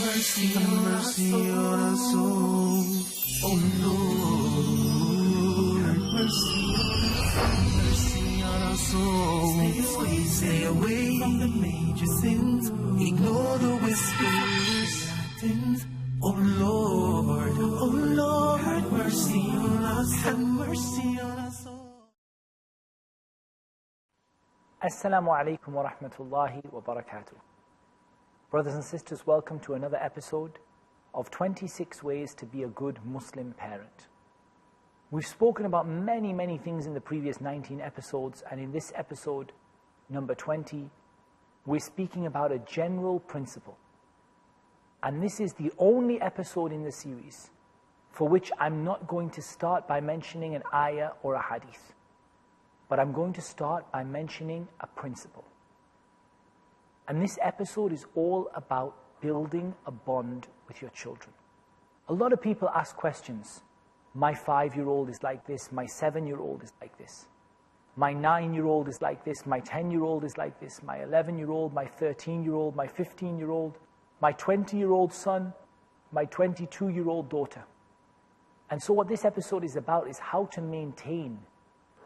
mercy on our souls. Oh Lord, have mercy on our souls. Stay away from the major sins. Ignore the whispers. Oh Lord, have mercy on us. Have mercy on us. Assalamu alaikum wa rahmatullahi wa barakatuh. Brothers and sisters, welcome to another episode of 26 Ways to be a Good Muslim Parent. We've spoken about many things in the previous 19 episodes, and in this episode, number 20, we're speaking about a general principle. And this is the only episode in the series for which I'm not going to start by mentioning an ayah or a hadith, but I'm going to start by mentioning a principle. And this episode is all about building a bond with your children. A lot of people ask questions. My 5-year-old is like this, my 7-year-old is like this. My 9-year-old is like this, my 10-year-old is like this, my 11-year-old, my 13-year-old, my 15-year-old, my 20-year-old son, my 22-year-old daughter. And so what this episode is about is how to maintain,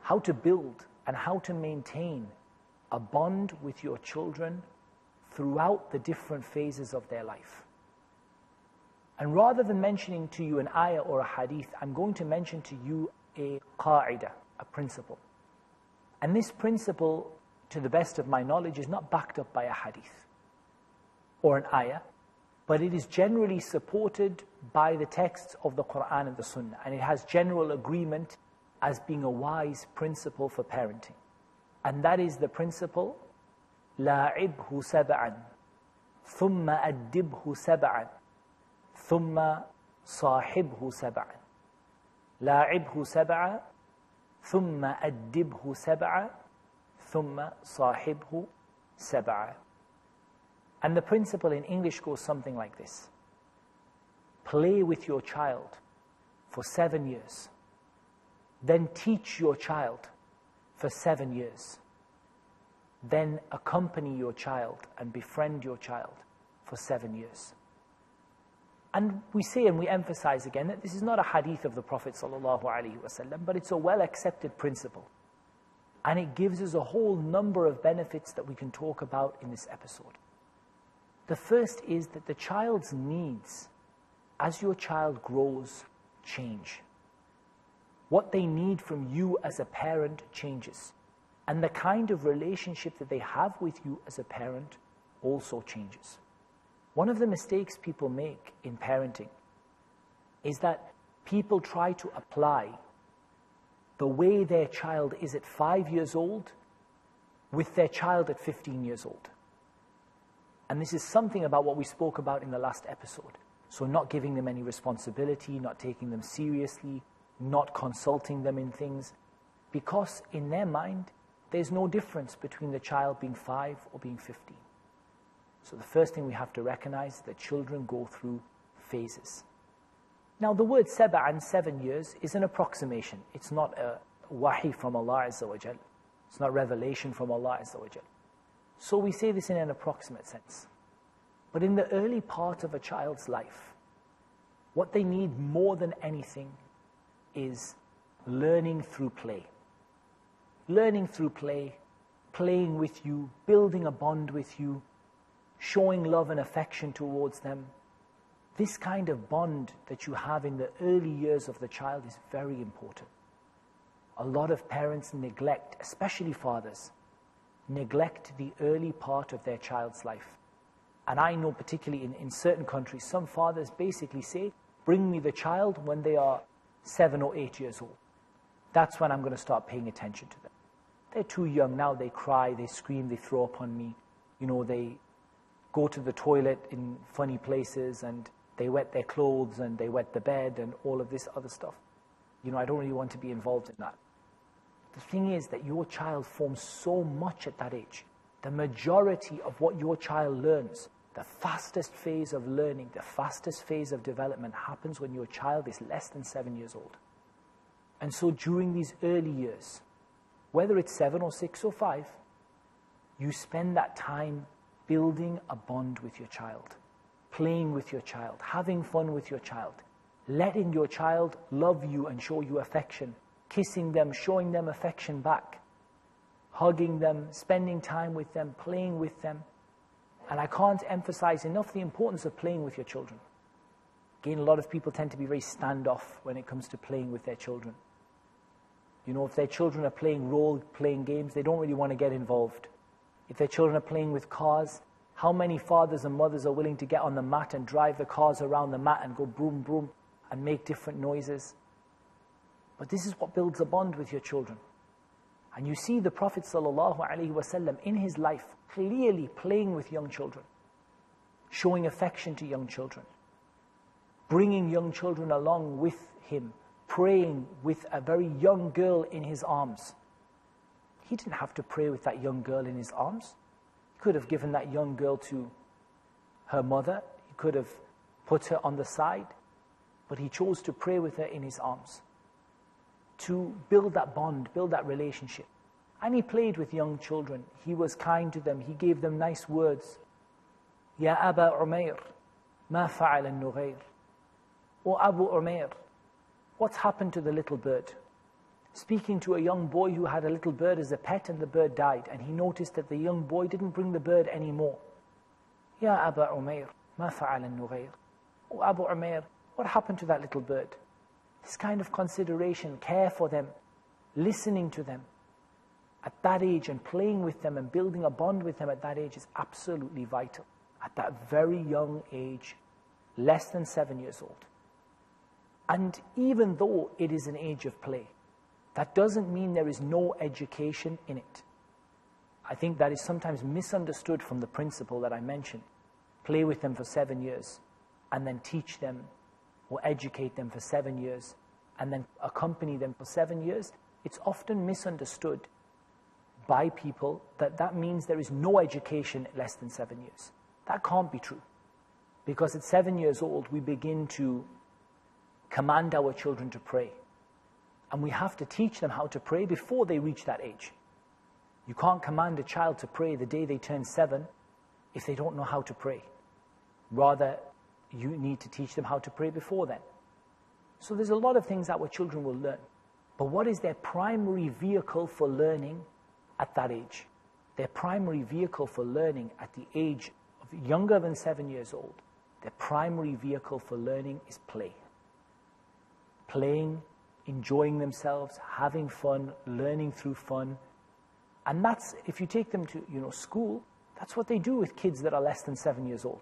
how to build and how to maintain a bond with your children throughout the different phases of their life. And rather than mentioning to you an ayah or a hadith, I'm going to mention to you a qa'idah, a principle. And this principle, to the best of my knowledge, is not backed up by a hadith or an ayah, but it is generally supported by the texts of the Quran and the Sunnah, and it has general agreement as being a wise principle for parenting. And that is the principle, لَاعِبْهُ سَبْعًا ثُمَّ أَدِّبْهُ سَبْعًا ثُمَّ صَاحِبْهُ سَبْعًا لَاعِبْهُ سَبْعًا ثُمَّ أَدِّبْهُ سَبْعًا ثُمَّ صَاحِبْهُ سَبْعًا. And the principle in English goes something like this. Play with your child for 7 years. Then teach your child for 7 years. Then accompany your child and befriend your child for 7 years. And we say and we emphasize again that this is not a hadith of the Prophet ﷺ, but it's a well-accepted principle. And it gives us a whole number of benefits that we can talk about in this episode. The first is that the child's needs, as your child grows, change. What they need from you as a parent changes. And the kind of relationship that they have with you as a parent also changes. One of the mistakes people make in parenting is that people try to apply the way their child is at 5 years old with their child at 15 years old. And this is something about what we spoke about in the last episode. So not giving them any responsibility, not taking them seriously, not consulting them in things, because in their mind, there's no difference between the child being 5 or being 15. So the first thing we have to recognize is that children go through phases. Now the word sab'an, 7 years, is an approximation. It's not a wahi from Allah Azza wa Jal. It's not revelation from Allah Azza wa Jal. So we say this in an approximate sense. But in the early part of a child's life, what they need more than anything is learning through play. Learning through play, playing with you, building a bond with you, showing love and affection towards them. This kind of bond that you have in the early years of the child is very important. A lot of parents neglect, especially fathers, neglect the early part of their child's life. And I know particularly in certain countries, some fathers basically say, bring me the child when they are 7 or 8 years old. That's when I'm going to start paying attention to them. They're too young now, they cry, they scream, they throw up on me. You know, they go to the toilet in funny places and they wet their clothes and they wet the bed and all of this other stuff. You know, I don't really want to be involved in that. The thing is that your child forms so much at that age. The majority of what your child learns, the fastest phase of learning, the fastest phase of development happens when your child is less than 7 years old. And so during these early years, whether it's 7 or 6 or 5, you spend that time building a bond with your child, playing with your child, having fun with your child, letting your child love you and show you affection, kissing them, showing them affection back, hugging them, spending time with them, playing with them. And I can't emphasize enough the importance of playing with your children. Again, a lot of people tend to be very standoff when it comes to playing with their children. You know, if their children are playing role-playing games, they don't really want to get involved. If their children are playing with cars, how many fathers and mothers are willing to get on the mat and drive the cars around the mat and go broom, broom and make different noises? But this is what builds a bond with your children. And you see the Prophet ﷺ in his life clearly playing with young children, showing affection to young children, bringing young children along with him, praying with a very young girl in his arms. He didn't have to pray with that young girl in his arms. He could have given that young girl to her mother. He could have put her on the side. But he chose to pray with her in his arms, to build that bond, build that relationship. And he played with young children. He was kind to them. He gave them nice words. Ya Aba Umair, ma fa'al al-Nughayr. O Abu Umair, what's happened to the little bird? Speaking to a young boy who had a little bird as a pet, and the bird died, and he noticed that the young boy didn't bring the bird anymore. Ya Aba Umair, ma fa'al al-Nughayr. O Abu Umair, what happened to that little bird? This kind of consideration, care for them, listening to them at that age and playing with them and building a bond with them at that age is absolutely vital. At that very young age, less than 7 years old. And even though it is an age of play, that doesn't mean there is no education in it. I think that is sometimes misunderstood from the principle that I mentioned. Play with them for 7 years and then teach them or educate them for 7 years and then accompany them for 7 years. It's often misunderstood by people that that means there is no education at less than 7 years. That can't be true. Because at 7 years old, we begin to command our children to pray. And we have to teach them how to pray before they reach that age. You can't command a child to pray the day they turn 7 if they don't know how to pray. Rather, you need to teach them how to pray before then. So there's a lot of things our children will learn. But what is their primary vehicle for learning at that age? Their primary vehicle for learning at the age of younger than 7 years old, their primary vehicle for learning is play. Playing, enjoying themselves, having fun, learning through fun. And that's, if you take them to, school, that's what they do with kids that are less than 7 years old.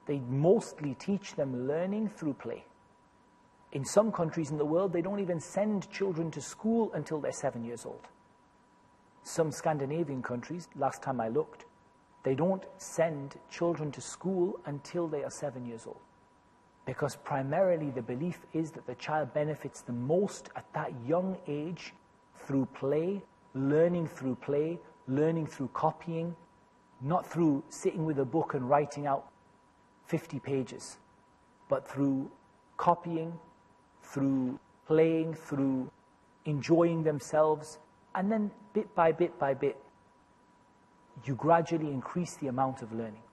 They mostly teach them learning through play. In some countries in the world, they don't even send children to school until they're 7 years old. Some Scandinavian countries, last time I looked, they don't send children to school until they are 7 years old. Because primarily the belief is that the child benefits the most at that young age through play, learning through copying, not through sitting with a book and writing out 50 pages, but through copying, through playing, through enjoying themselves, and then bit by bit by bit, you gradually increase the amount of learning.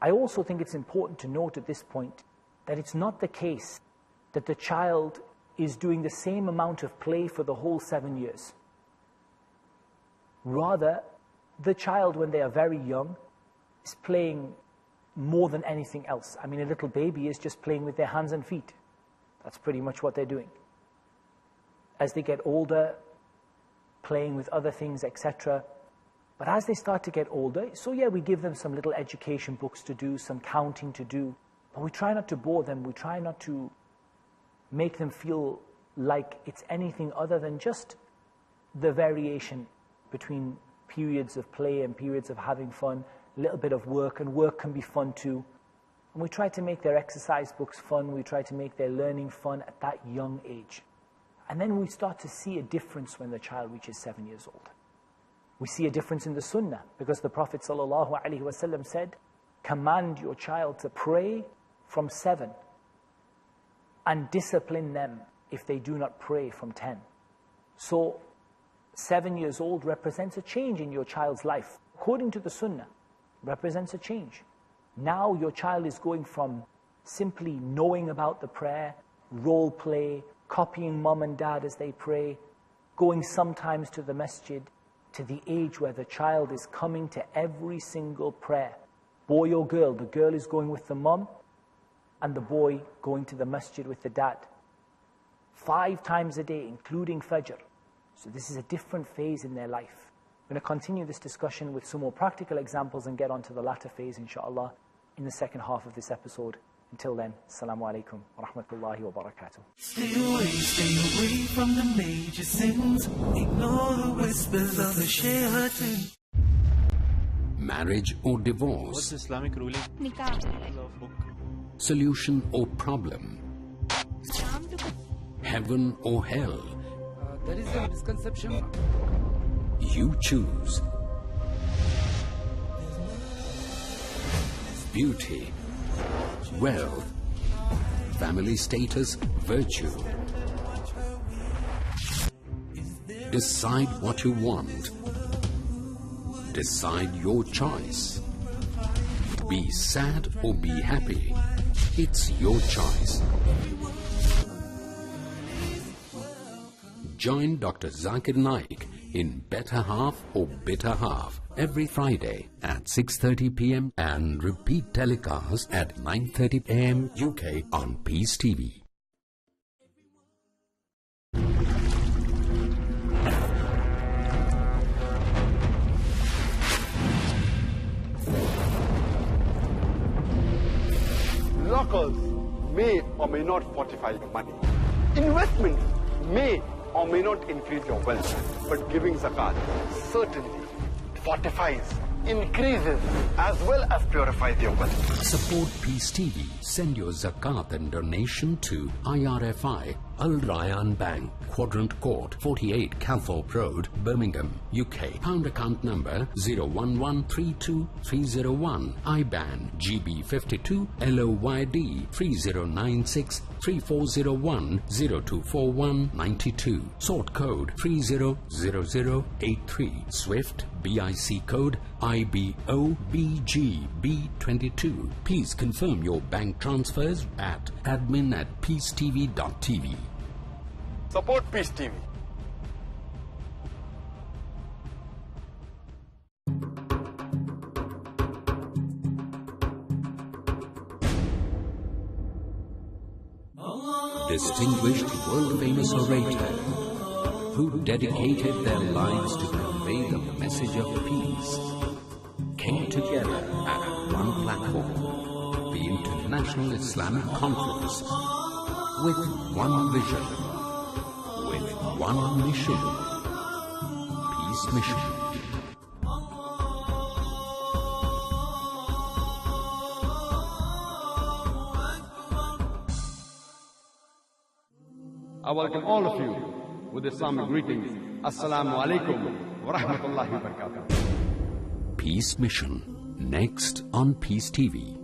I also think it's important to note at this point that it's not the case that the child is doing the same amount of play for the whole 7 years. Rather, the child, when they are very young, is playing more than anything else. I mean, a little baby is just playing with their hands and feet. That's pretty much what they're doing. As they get older, playing with other things, etc. But as they start to get older, so yeah, we give them some little education books to do, some counting to do, but we try not to bore them. We try not to make them feel like it's anything other than just the variation between periods of play and periods of having fun, a little bit of work, and work can be fun too. And we try to make their exercise books fun. We try to make their learning fun at that young age. And then we start to see a difference when the child reaches 7 years old. We see a difference in the sunnah, because the Prophet ﷺ said, command your child to pray from 7 and discipline them if they do not pray from 10. So 7 years old represents a change in your child's life. According to the sunnah, represents a change. Now your child is going from simply knowing about the prayer, role play, copying mom and dad as they pray, going sometimes to the masjid, to the age where the child is coming to every single prayer. Boy or girl, the girl is going with the mom and the boy going to the masjid with the dad. 5 times a day, including Fajr. So this is a different phase in their life. I'm going to continue this discussion with some more practical examples and get on to the latter phase, inshallah, in the second half of this episode. Until then, Assalamu alaikum wa rahmatullahi wa barakatuh. Stay away from the major sins. Ignore the whispers of the shaitan. Marriage or divorce? What's Islamic ruling? Nikah. Solution or problem? Heaven or hell? There is a misconception. You choose. Beauty, wealth, family status, virtue. Decide what you want. Decide your choice. Be sad or be happy. It's your choice. Join Dr. Zakir Naik in Better Half or Bitter Half every Friday at 6:30 p.m. and repeat telecast at 9:30 a.m. UK on Peace TV. Lockers may or may not fortify your money. Investments may or may not increase your wealth, but giving zakat certainly fortifies, increases, as well as purifies your wealth. Support Peace TV. Send your zakat and donation to IRFI, Al Rayyan Bank, Quadrant Court, 48 Calthorpe Road, Birmingham, UK. Pound account number 01132301. IBAN GB52 LOYD 30963401024192. Sort code 300083. Swift BIC code IBOBGB22. Please confirm your bank transfers at admin@peacetv.tv. Support Peace TV. Distinguished world-famous orator who dedicated their lives to convey the message of peace came together at one platform, the International Islamic Conference, with one vision, with one mission, Peace Mission. I welcome all of you with Islamic greetings. Assalamu alaikum wa rahmatullahi wa barakatuh. Peace Mission, next on Peace TV.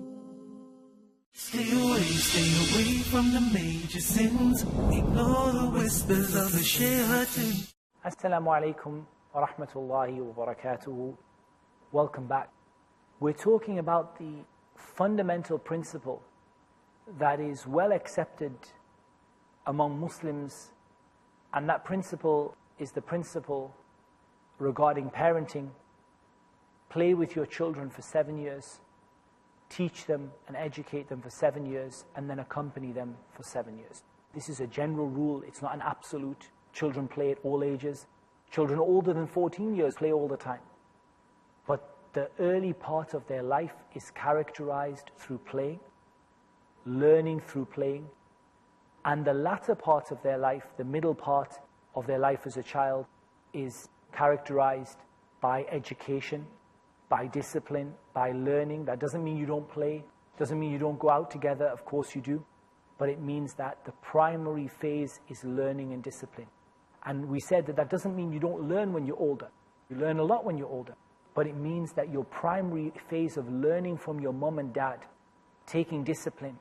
Stay away from the major sins. Ignore the whispers of the shaitan. Assalamu alaikum wa rahmatullahi wa barakatuh. Welcome back. We're talking about the fundamental principle that is well accepted among Muslims, and that principle is the principle regarding parenting. Play with your children for 7 years, teach them and educate them for 7 years, and then accompany them for 7 years. This is a general rule, it's not an absolute. Children play at all ages. Children older than 14 years play all the time. But the early part of their life is characterized through playing, learning through playing, and the latter part of their life, the middle part of their life as a child, is characterized by education, by discipline, by learning. That doesn't mean you don't play, doesn't mean you don't go out together, of course you do, but it means that the primary phase is learning and discipline. And we said that that doesn't mean you don't learn when you're older. You learn a lot when you're older, but it means that your primary phase of learning from your mom and dad, taking discipline,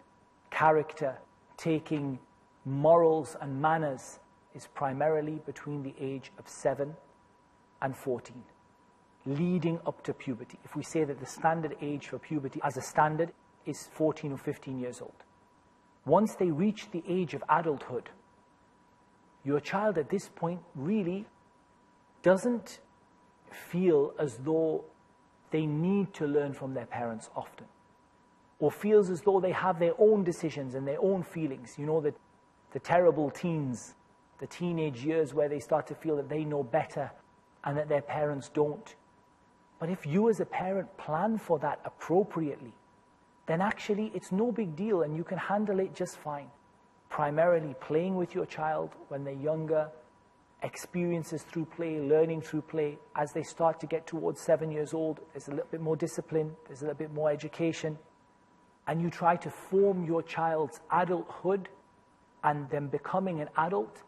character, taking morals and manners, is primarily between the age of 7 and 14. leading up to puberty. If we say that the standard age for puberty as a standard is 14 or 15 years old. Once they reach the age of adulthood, your child at this point really doesn't feel as though they need to learn from their parents often, or feels as though they have their own decisions and their own feelings. You know, the terrible teens, the teenage years where they start to feel that they know better and that their parents don't. But if you as a parent plan for that appropriately, then actually it's no big deal and you can handle it just fine. Primarily playing with your child when they're younger, experiences through play, learning through play. As they start to get towards 7 years old, there's a little bit more discipline, there's a little bit more education, and you try to form your child's adulthood and them becoming an adult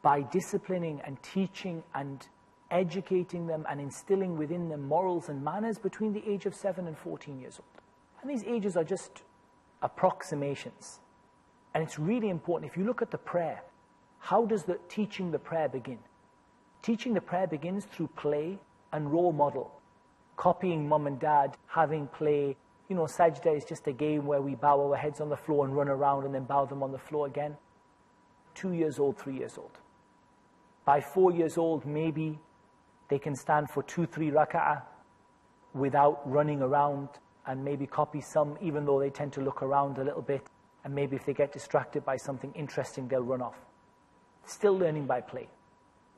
by disciplining and teaching and educating them and instilling within them morals and manners between the age of 7 and 14 years old. And these ages are just approximations. And it's really important. If you look at the prayer, how does teaching the prayer begin? Teaching the prayer begins through play and role model. Copying mum and dad, having play. You know, sajda is just a game where we bow our heads on the floor and run around and then bow them on the floor again. 2 years old, 3 years old. By 4 years old, maybe they can stand for 2-3 raka'ah without running around and maybe copy some, even though they tend to look around a little bit. And maybe if they get distracted by something interesting, they'll run off. Still learning by play.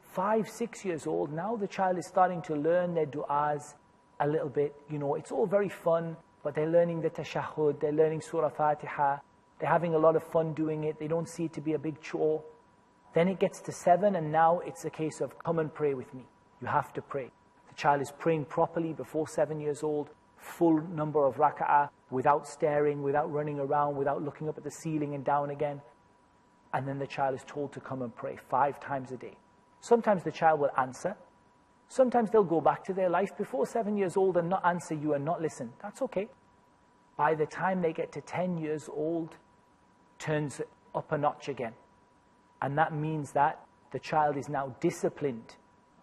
5, 6 years old, now the child is starting to learn their du'as a little bit. You know, it's all very fun, but they're learning the tashahhud, they're learning Surah Fatiha, they're having a lot of fun doing it, they don't see it to be a big chore. Then it gets to 7, and now it's a case of come and pray with me. You have to pray. The child is praying properly before 7 years old, full number of raka'ah, without staring, without running around, without looking up at the ceiling and down again. And then the child is told to come and pray 5 times a day. Sometimes the child will answer. Sometimes they'll go back to their life before 7 years old and not answer you and not listen. That's okay. By the time they get to 10 years old, turns up a notch again. And that means that the child is now disciplined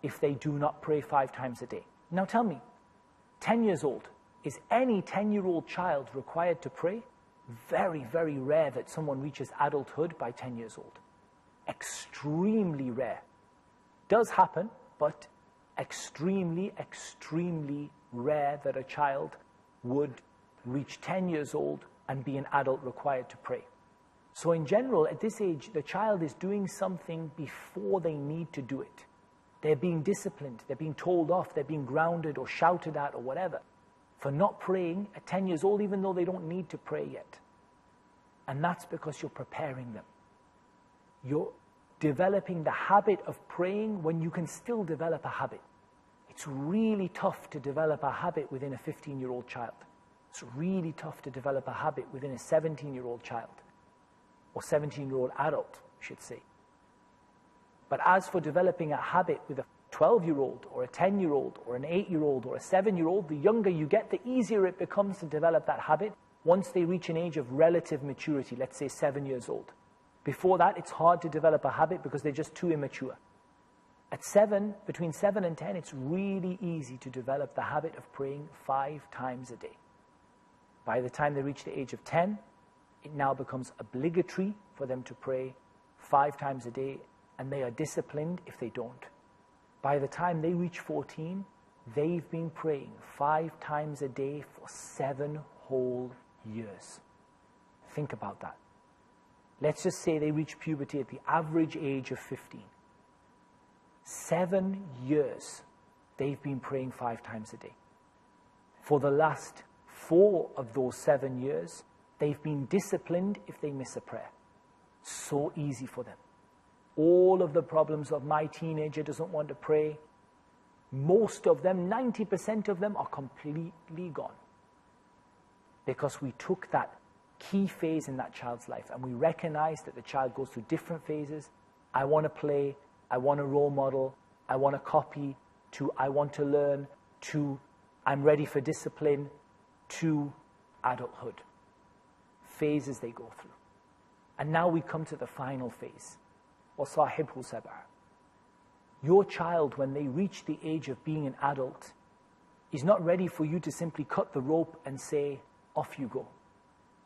if they do not pray 5 times a day. Now tell me, 10 years old, is any 10-year-old child required to pray? Very, very rare that someone reaches adulthood by 10 years old. Extremely rare. Does happen, but extremely, extremely rare that a child would reach 10 years old and be an adult required to pray. So in general, at this age, the child is doing something before they need to do it. They're being disciplined, they're being told off, they're being grounded or shouted at or whatever for not praying at 10 years old, even though they don't need to pray yet. And that's because you're preparing them. You're developing the habit of praying when you can still develop a habit. It's really tough to develop a habit within a 15-year-old child. It's really tough to develop a habit within a 17-year-old child, or 17-year-old adult, I should say. But as for developing a habit with a 12-year-old, or a 10-year-old, or an 8-year-old, or a 7-year-old, the younger you get, the easier it becomes to develop that habit once they reach an age of relative maturity, let's say 7 years old. Before that, it's hard to develop a habit because they're just too immature. At 7, between 7 and 10, it's really easy to develop the habit of praying 5 times a day. By the time they reach the age of 10, it now becomes obligatory for them to pray 5 times a day, and they are disciplined if they don't. By the time they reach 14, they've been praying 5 times a day for 7 whole years. Think about that. Let's just say they reach puberty at the average age of 15. 7 years they've been praying 5 times a day. For the last 4 of those 7 years, they've been disciplined if they miss a prayer. So easy for them. All of the problems of my teenager doesn't want to pray, most of them, 90% of them, are completely gone. Because we took that key phase in that child's life and we recognized that the child goes through different phases. I want to play, I want a role model, I want to copy, to I want to learn, to I'm ready for discipline, to adulthood. Phases they go through. And now we come to the final phase. وَصَاحِبْهُ سَبْعًا. Your child, when they reach the age of being an adult, is not ready for you to simply cut the rope and say, off you go.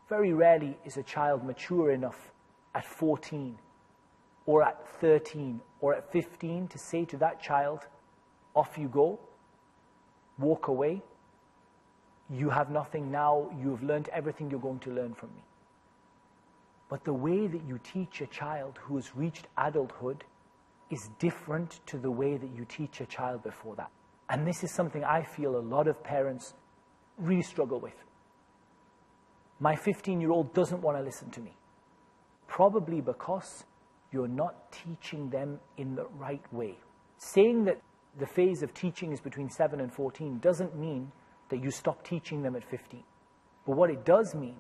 Very rarely is a child mature enough at 14 or at 13 or at 15 to say to that child, off you go, walk away, you have nothing now, you have learned everything you're going to learn from me. But the way that you teach a child who has reached adulthood is different to the way that you teach a child before that. And this is something I feel a lot of parents really struggle with. My 15-year-old doesn't want to listen to me. Probably because you're not teaching them in the right way. Saying that the phase of teaching is between 7 and 14 doesn't mean that you stop teaching them at 15. But what it does mean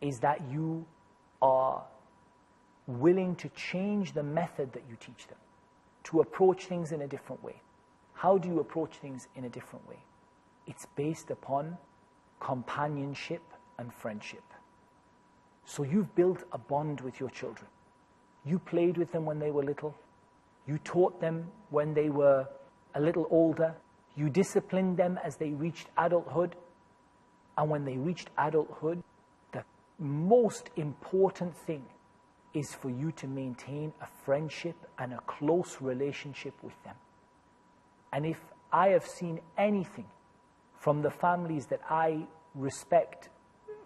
is that you are willing to change the method that you teach them, to approach things in a different way. How do you approach things in a different way? It's based upon companionship and friendship. So you've built a bond with your children. You played with them when they were little. You taught them when they were a little older. You disciplined them as they reached adulthood. And when they reached adulthood, the most important thing is for you to maintain a friendship and a close relationship with them. And if I have seen anything from the families that I respect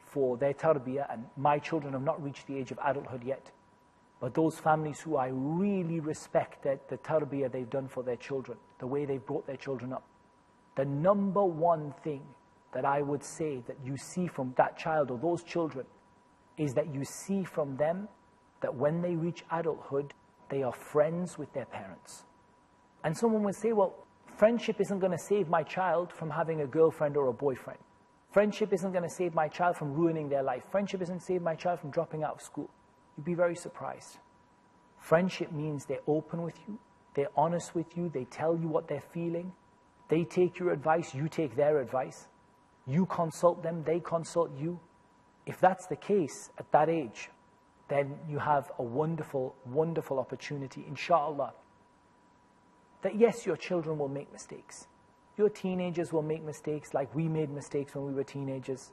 for their tarbiyah, and my children have not reached the age of adulthood yet, but those families who I really respect that the tarbiyah they've done for their children, the way they've brought their children up, the number one thing that I would say that you see from that child or those children is that you see from them that when they reach adulthood, they are friends with their parents. And someone would say, well, friendship isn't going to save my child from having a girlfriend or a boyfriend. Friendship isn't going to save my child from ruining their life. Friendship isn't save my child from dropping out of school. You'd be very surprised. Friendship means they're open with you, they're honest with you, they tell you what they're feeling, they take your advice, you take their advice, you consult them, they consult you. If that's the case at that age, then you have a wonderful, wonderful opportunity, inshallah, that yes, your children will make mistakes. Your teenagers will make mistakes like we made mistakes when we were teenagers.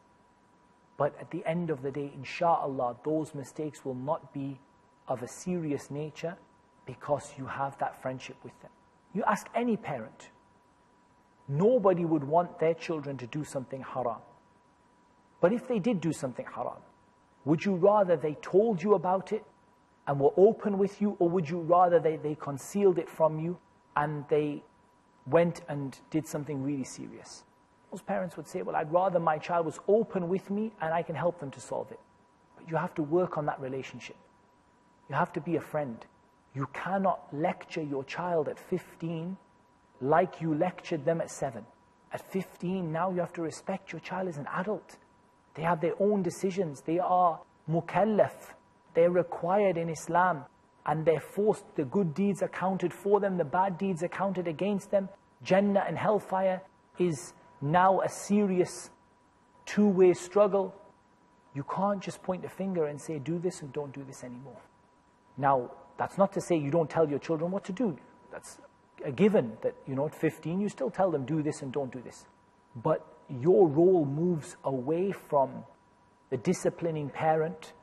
But at the end of the day, inshallah, those mistakes will not be of a serious nature because you have that friendship with them. You ask any parent, nobody would want their children to do something haram. But if they did do something haram, would you rather they told you about it and were open with you, or would you rather they concealed it from you and they went and did something really serious? Most parents would say, well, I'd rather my child was open with me and I can help them to solve it. But you have to work on that relationship. You have to be a friend. You cannot lecture your child at 15 like you lectured them at 7. At 15, now you have to respect your child as an adult. They have their own decisions. They are mukallaf. They're required in Islam. And they're forced, the good deeds are counted for them, the bad deeds are counted against them. Jannah and hellfire is now a serious two-way struggle. You can't just point a finger and say, do this and don't do this anymore. Now, that's not to say you don't tell your children what to do. That's a given that, at 15, you still tell them, do this and don't do this. But your role moves away from the disciplining parent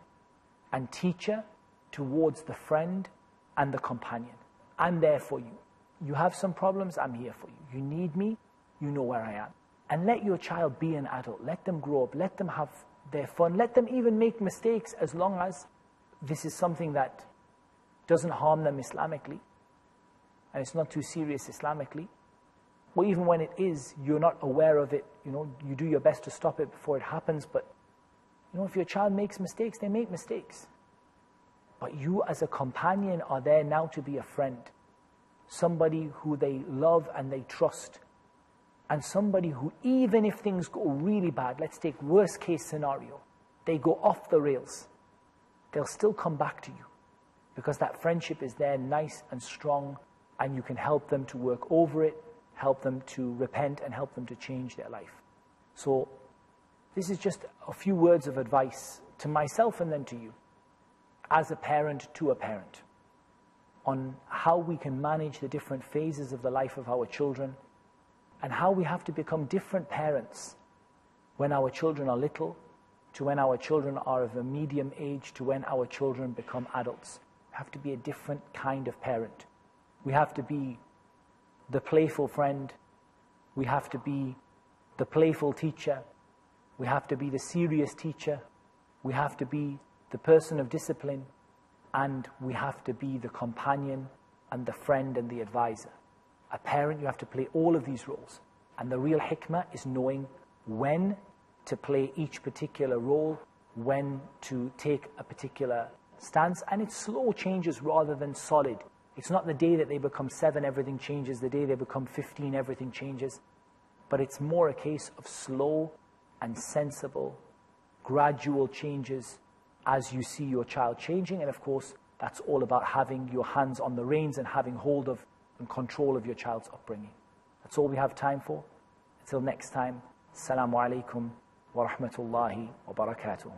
and teacher towards the friend and the companion. I'm there for you. You have some problems, I'm here for you. You need me, you know where I am. And let your child be an adult. Let them grow up. Let them have their fun. Let them even make mistakes, as long as this is something that doesn't harm them Islamically and it's not too serious Islamically. Or even when it is, you're not aware of it, you do your best to stop it before it happens. But if your child makes mistakes, they make mistakes. But you as a companion are there now to be a friend. Somebody who they love and they trust. And somebody who, even if things go really bad, let's take worst case scenario, they go off the rails, they'll still come back to you. Because that friendship is there, nice and strong, and you can help them to work over it, help them to repent, and help them to change their life. So this is just a few words of advice to myself and then to you, as a parent to a parent, on how we can manage the different phases of the life of our children and how we have to become different parents when our children are little, to when our children are of a medium age, to when our children become adults. We have to be a different kind of parent. We have to be the playful friend. We have to be the playful teacher. We have to be the serious teacher. We have to be the person of discipline. And we have to be the companion and the friend and the advisor. A parent, you have to play all of these roles. And the real hikmah is knowing when to play each particular role, when to take a particular stance. And it's slow changes rather than solid. It's not the day that they become 7, everything changes. The day they become 15, everything changes. But it's more a case of slow and sensible, gradual changes as you see your child changing. And of course, that's all about having your hands on the reins and having hold of and control of your child's upbringing. That's all we have time for. Until next time, Assalamu alaikum wa rahmatullahi wa barakatuh.